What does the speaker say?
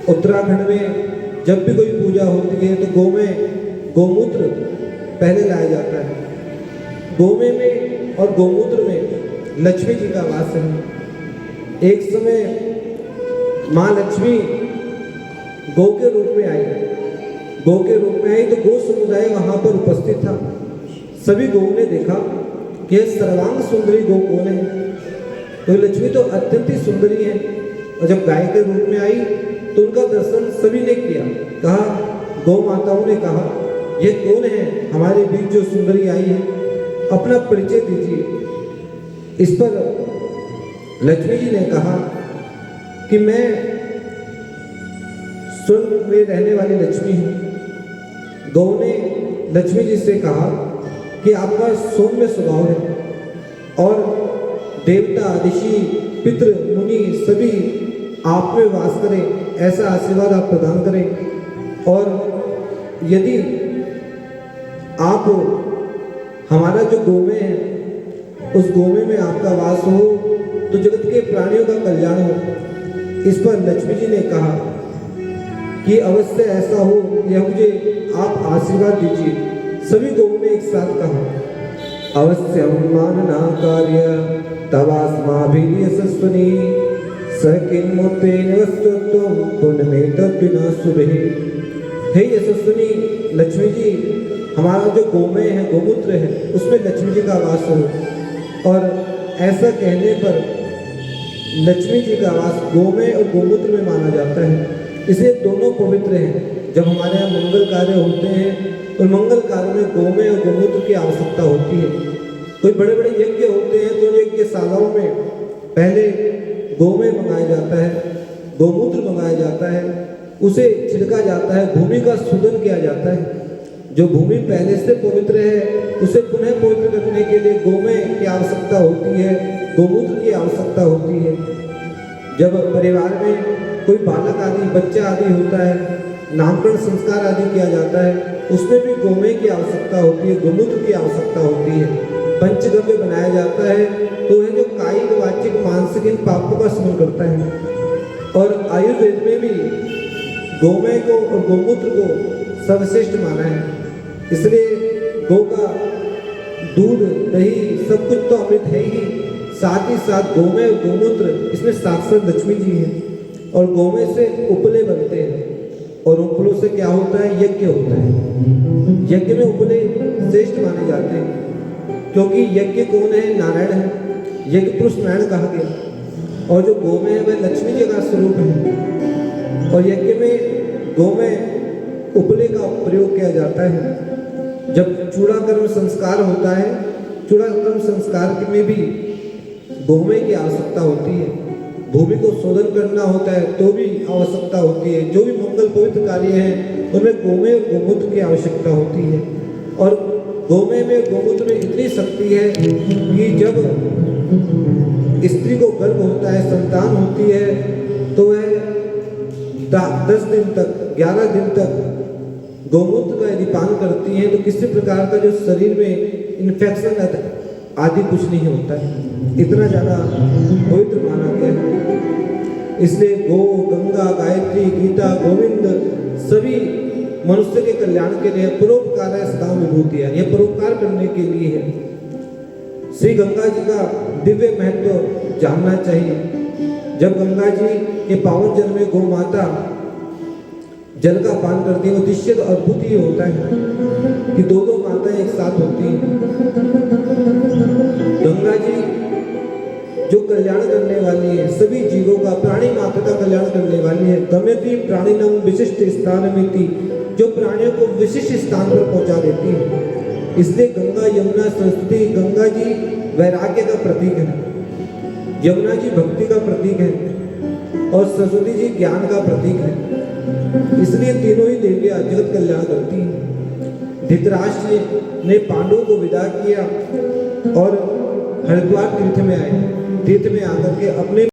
उत्तराखंड में जब भी कोई पूजा होती है तो गौ में गौमूत्र पहले लाया जाता है। गौमे में और गौमूत्र में लक्ष्मी जी का वास है। एक समय माँ लक्ष्मी गौ के रूप में आई। गौ के रूप में आई तो गौ समुदाय वहां पर उपस्थित था। सभी गौ ने देखा कि सर्वांग सुंदरी गौ कौन है, तो लक्ष्मी तो अत्यंत ही सुंदरी है। और जब गाय के रूप में आई तो उनका दर्शन सभी ने किया। कहा, गौ माताओं ने कहा, ये कौन है हमारे बीच जो सुंदरी आई है, अपना परिचय दीजिए। इस पर लक्ष्मी जी ने कहा कि मैं स्वर्ग में रहने वाली लक्ष्मी हूँ। गौ ने लक्ष्मी जी से कहा कि आपका सौम्य स्वभाव है और देवता, ऋषि, पितृ, मुनि सभी आप में वास करें, ऐसा आशीर्वाद आप प्रदान करें। और यदि आप हमारा जो गोमे है उस गोमे में आपका वास हो तो जगत के प्राणियों का कल्याण हो। इस पर लक्ष्मी जी ने कहा कि अवश्य ऐसा हो, यह मुझे आप आशीर्वाद दीजिए। सभी गौओं ने एक साथ कहा, अवश्य मानना कार्य तवास्माभिः यशस्विनी सकिन्मुक्तेन वस्तुत्वं पुण्यमेतद् तद्विना शुभे। हे यशस्विनी लक्ष्मी जी, हमारा जो गोमय है, गोमूत्र है, उसमें लक्ष्मी जी का वास हो। और ऐसा कहने पर लक्ष्मी जी का वास गोमय और गोमूत्र में माना जाता है। इसलिए दोनों पवित्र हैं। जब हमारे यहाँ मंगल कार्य होते हैं तो मंगल कार्य में गोमय और गोमूत्र की आवश्यकता होती है। कोई बड़े बड़े यज्ञ होते हैं तो यज्ञशालाओं में पहले गोमय मंगाया जाता है, गोमूत्र मंगाया जाता है, उसे छिड़का जाता है, भूमि का शोधन किया जाता है। जो भूमि पहले से पवित्र है उसे पुनः पवित्र करने के लिए गोमय की आवश्यकता होती है, गोमूत्र की आवश्यकता होती है। जब परिवार में कोई बालक आदि, बच्चा आदि होता है, नामकरण संस्कार आदि किया जाता है, उसमें भी गोमय की आवश्यकता होती है, गोमूत्र की आवश्यकता होती है। पंचगव्य बनाया जाता है तो है जो कायिक, वाचिक, मानसिक इन पापों का स्मरण करता है। और आयुर्वेद में भी गोमय को और गोमूत्र को सर्वश्रेष्ठ माना है। इसलिए गौ का दूध, दही सब कुछ तो अमृत है ही, साथ ही साथ गोमय और गोमूत्र इसमें साक्षात लक्ष्मी जी हैं। और गोमय से उपले बनते हैं और उपलों से क्या होता है, यज्ञ होता है। यज्ञ में उपले श्रेष्ठ माने जाते हैं क्योंकि यज्ञ कौन है, नारायण है। यज्ञ पुरुष नारायण कहा गया। और जो गोमय है वह लक्ष्मी जी का स्वरूप है। और यज्ञ में गोमय उपले का प्रयोग किया जाता है। जब चूड़ा कर्म संस्कार होता है, चूड़ा कर्म संस्कार में भी गोमय की आवश्यकता होती है। भूमि को शोधन करना होता है तो भी आवश्यकता होती है। जो भी मंगल पवित्र कार्य है उनमें गोमय और गोमूत्र की आवश्यकता होती है। और गोमय में, गोमूत्र में इतनी शक्ति है कि जब स्त्री को गर्भ होता है, संतान होती है, तो वह 10 दिन तक, 11 दिन तक गोमूत्र का यदि पान करती हैं तो किसी प्रकार का जो शरीर में इन्फेक्शन आदि कुछ नहीं होता है। इतना ज़्यादा पवित्र माना गया है। इसलिए गो, गंगा, गायत्री, गीता, गोविंद सभी मनुष्य के कल्याण के लिए परोपकार है, सदा विभूति है। यह परोपकार करने के लिए है। श्री गंगा जी का दिव्य महत्व जानना चाहिए। जब गंगा जी के पावन जल में गौ माता जल का पान करती है, वो दृश्य तो अद्भुत ही होता है कि दो माताएं एक साथ होती हैं। गंगा जी जो कल्याण करने वाली है, सभी जीवों का, प्राणी मात्र का कल्याण करने वाली है। गम्यति प्राणिनम विशिष्ट स्थानमिति, जो प्राणियों को विशिष्ट स्थान पर पहुंचा देती है। इसलिए गंगा, यमुना, सरस्वती, गंगा जी वैराग्य का प्रतीक है, यमुना जी भक्ति का प्रतीक है और सरस्वती जी ज्ञान का प्रतीक है। इसलिए तीनों ही देवियां जगत कल्याण करती हैं। धृतराष्ट्र ने पांडवों को विदा किया और हरिद्वार तीर्थ में आए। तीर्थ में आकर के अपने